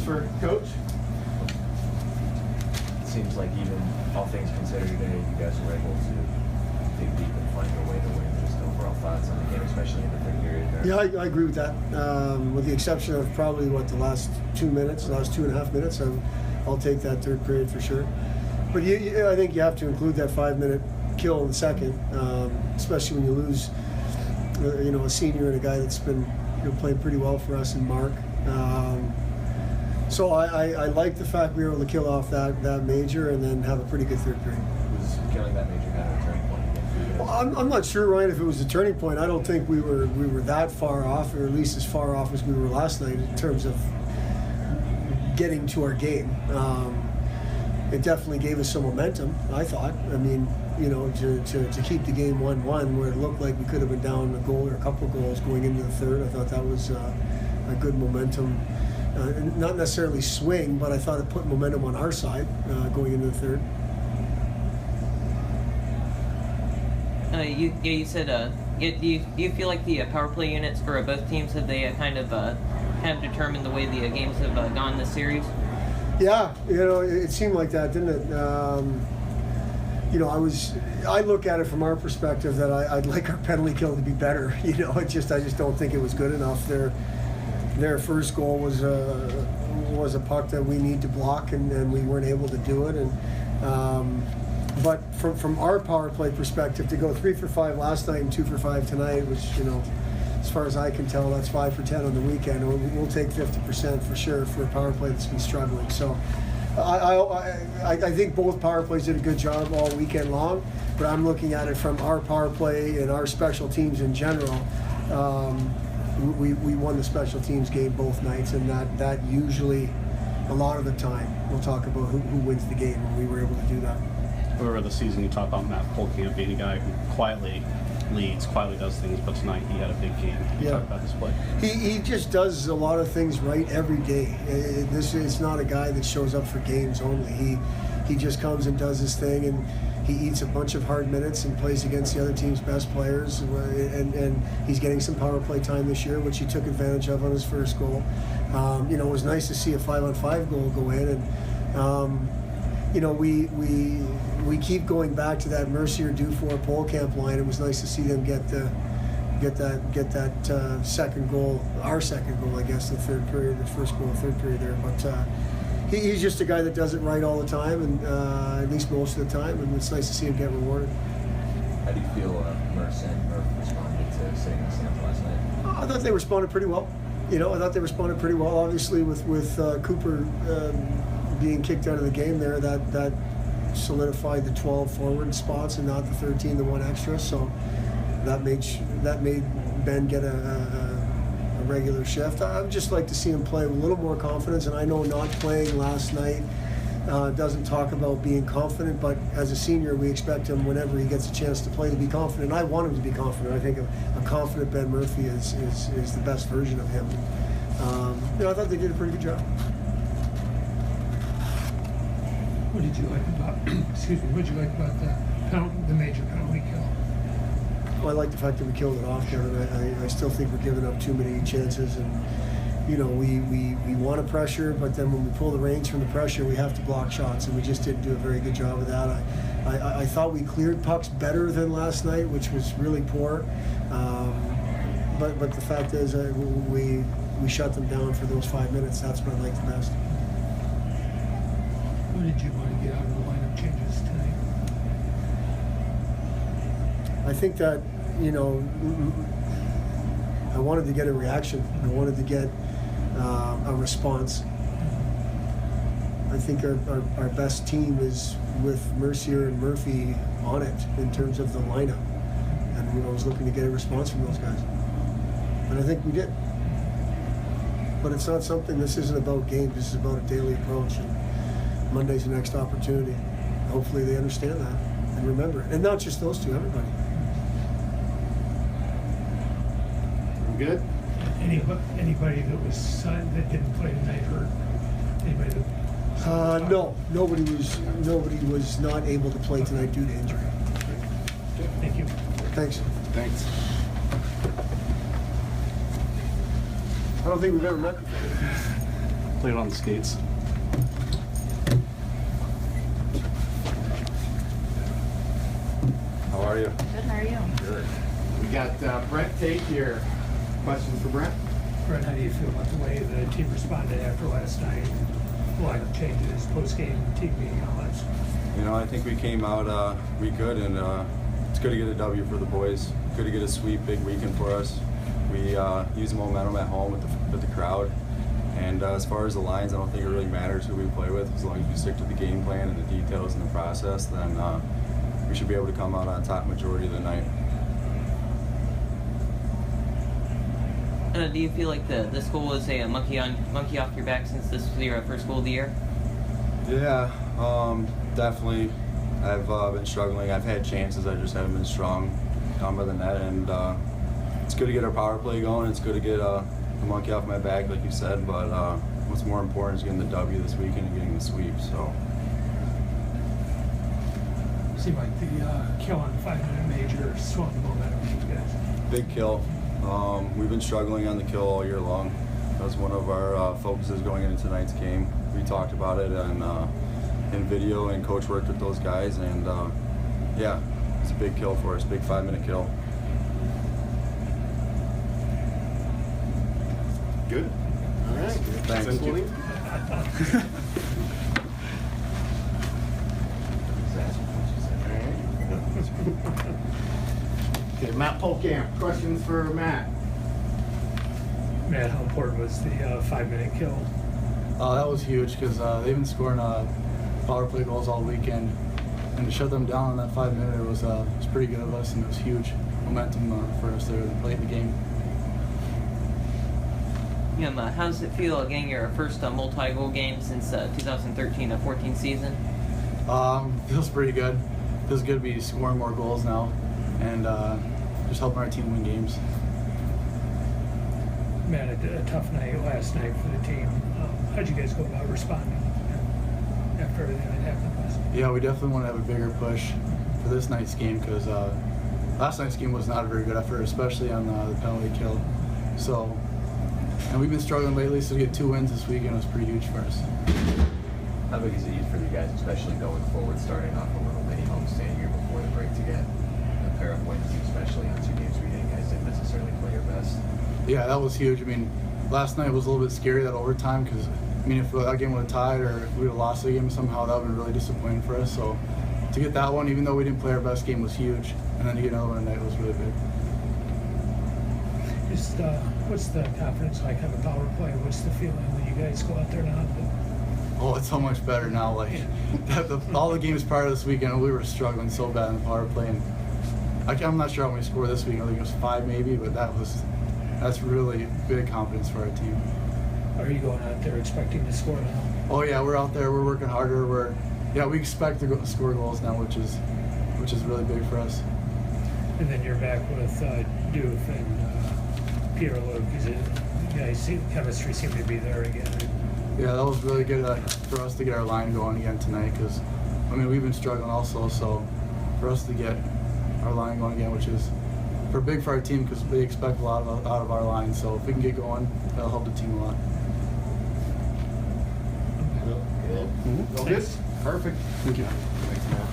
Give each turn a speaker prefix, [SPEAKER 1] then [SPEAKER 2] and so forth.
[SPEAKER 1] questions for Coach?
[SPEAKER 2] It seems like even all things considered today, you guys were able to dig deep and find a way to win. Just overall thoughts on the game, especially in the third period there.
[SPEAKER 3] Yeah, I agree with that. With the exception of probably the last 2 minutes, the last 2.5 minutes, I'll take that third period for sure. But I think you have to include that 5-minute kill in the second, especially when you lose, a senior and a guy that's been playing pretty well for us in Mark. So I like the fact we were able to kill off that major and then have a pretty good third period.
[SPEAKER 2] Was killing that major kind of a turning point again for you guys?
[SPEAKER 3] Well, I'm not sure, Ryan, if it was a turning point. I don't think we were that far off, or at least as far off as we were last night in terms of getting to our game. It definitely gave us some momentum, I thought. I mean, to keep the game 1-1 where it looked like we could have been down a goal or a couple of goals going into the third. I thought that was a good momentum. Not necessarily swing, but I thought it put momentum on our side going into the third.
[SPEAKER 4] You said, do you feel like the power play units for both teams, have they kind of have determined the way the games have gone this series?
[SPEAKER 3] Yeah, it seemed like that, didn't it? I look at it from our perspective that I'd like our penalty kill to be better. I just don't think it was good enough. Their first goal was a puck that we need to block, and we weren't able to do it. But from our power play perspective, to go 3 for 5 last night and 2 for 5 tonight, which as far as I can tell, that's 5 for 10 on the weekend. We'll take 50% for sure for a power play that's been struggling. So I think both power plays did a good job all weekend long, but I'm looking at it from our power play and our special teams in general. We won the special teams game both nights, and that usually, a lot of the time, we'll talk about who wins the game, and we were able to do that.
[SPEAKER 5] Over the season, you talk about Matt Pohlkamp being a guy who quietly leads, quietly does things, but tonight he had a big game. Can you talk about this play?
[SPEAKER 3] He just does a lot of things right every day. It's not a guy that shows up for games only. He just comes and does his thing, and he eats a bunch of hard minutes and plays against the other team's best players. And he's getting some power play time this year, which he took advantage of on his first goal. It was nice to see a 5-on-5 goal go in, and we keep going back to that Mercier Dufour Pohlkamp line. It was nice to see them get that second goal, our second goal, I guess, the third period, the first goal, third period there. But he's just a guy that does it right all the time, and at least most of the time, and it's nice to see him get rewarded.
[SPEAKER 2] How do you feel Merce and Murph responded to sitting in the stands last night?
[SPEAKER 3] I thought they responded pretty well. I thought they responded pretty well. Obviously, with Cooper being kicked out of the game there, that solidified the 12 forward spots and not the 13, the one extra. So that made Ben get a regular shift. I would just like to see him play with a little more confidence. And I know not playing last night doesn't talk about being confident, but as a senior, we expect him whenever he gets a chance to play to be confident. I want him to be confident. I think a confident Ben Murphy is the best version of him. I thought they did a pretty good job.
[SPEAKER 6] What did you like about the major penalty kill?
[SPEAKER 3] Well, I like the fact that we killed it off, Kevin. I still think we're giving up too many chances, and we want to pressure, but then when we pull the reins from the pressure, we have to block shots, and we just didn't do a very good job of that. I thought we cleared pucks better than last night, which was really poor. But the fact is, we shut them down for those 5 minutes. That's what I liked the best.
[SPEAKER 6] What did you want to get out of the lineup changes tonight?
[SPEAKER 3] I think that, I wanted to get a reaction. I wanted to get a response. I think our best team is with Mercier and Murphy on it in terms of the lineup. And I was looking to get a response from those guys. And I think we did. But it's not something, this isn't about games, this is about a daily approach. And Monday's the next opportunity. Hopefully they understand that and remember it. And not just those two, everybody.
[SPEAKER 1] Good?
[SPEAKER 6] Anybody that didn't play tonight hurt? Anybody that
[SPEAKER 3] No. Nobody was not able to play tonight due to injury.
[SPEAKER 6] Thank you.
[SPEAKER 3] Thanks.
[SPEAKER 1] Thanks.
[SPEAKER 3] I don't think we've ever met before.
[SPEAKER 5] played on the skates.
[SPEAKER 1] How are you?
[SPEAKER 7] Good, how are you?
[SPEAKER 1] Good. We got Brent Tate here. Questions for Brent?
[SPEAKER 6] Brent, how do you feel about the way the team responded after last night? Lineup changes, post-game team meeting, all that stuff.
[SPEAKER 8] You know, I think we came out good, and it's good to get a W for the boys. Good to get a sweet, big weekend for us. We use momentum at home with the crowd. And as far as the lines, I don't think it really matters who we play with. As long as we stick to the game plan and the details and the process, then we should be able to come out on top majority of the night.
[SPEAKER 4] Do you feel like this goal was a monkey off your back since this was your first goal of the year?
[SPEAKER 8] Yeah, definitely. I've been struggling. I've had chances. I just haven't been strong down by the net. And it's good to get our power play going. It's good to get the monkey off my back, like you said. But what's more important is getting the W this weekend and getting the sweep. So.
[SPEAKER 6] Seemed like the kill on the 5-minute major swung the momentum for you guys.
[SPEAKER 8] Big kill. We've been struggling on the kill all year long. That was one of our focuses going into tonight's game. We talked about it in video, and Coach worked with those guys, and yeah, it's a big kill for us, big 5-minute kill.
[SPEAKER 1] Good. All right.
[SPEAKER 8] Thanks.
[SPEAKER 1] Thank you. Okay, Matt Pohlkamp. Questions for Matt?
[SPEAKER 6] Matt, how important was the 5-minute kill?
[SPEAKER 9] That was huge because they've been scoring power play goals all weekend, and to shut them down on that 5-minute was pretty good of us, and it was huge momentum for us there late in the game.
[SPEAKER 4] How does it feel getting your first multi-goal game since 2013-14 season?
[SPEAKER 9] Feels pretty good. Feels good to be scoring more goals now, and just helping our team win games.
[SPEAKER 6] Matt, a tough night last night for the team. How'd you guys go about responding after everything that happened last night?
[SPEAKER 9] Yeah, we definitely want to have a bigger push for this night's game because last night's game was not a very good effort, especially on the penalty kill. So, and we've been struggling lately, so to get 2 wins this weekend was pretty huge for us.
[SPEAKER 2] How big is it for you guys, especially going forward, starting off a little mini homestand here before the break to get a pair of wins, especially on 2 games where you guys didn't necessarily play your best?
[SPEAKER 9] Yeah, that was huge. I mean, last night was a little bit scary, that overtime, because, I mean, if that game would have tied or if we would have lost the game somehow, that would have been really disappointing for us. So to get that one, even though we didn't play our best game, was huge. And then to get another one tonight was really big.
[SPEAKER 6] Just what's the confidence like on the power play? What's the feeling when you guys go out there now?
[SPEAKER 9] Oh, it's so much better now. Like, all the games prior to this weekend, we were struggling so bad in the power play. And I'm not sure how many scored this week. I think it was 5 maybe, but that's really big confidence for our team.
[SPEAKER 6] Are you going out there expecting to score now?
[SPEAKER 9] Oh yeah, we're out there. We're working harder. We expect to score goals now, which is really big for us.
[SPEAKER 6] And then you're back with Doof and Pierre-Luc. Chemistry seemed to be there again.
[SPEAKER 9] Yeah, that was really good for us to get our line going again tonight because, I mean, we've been struggling also. So for us to get our line going again, which is big for our team because they expect a lot out of our line. So if we can get going, that'll help the team a lot.
[SPEAKER 1] Good. Perfect.
[SPEAKER 9] Thank you.
[SPEAKER 1] Thanks, Matt.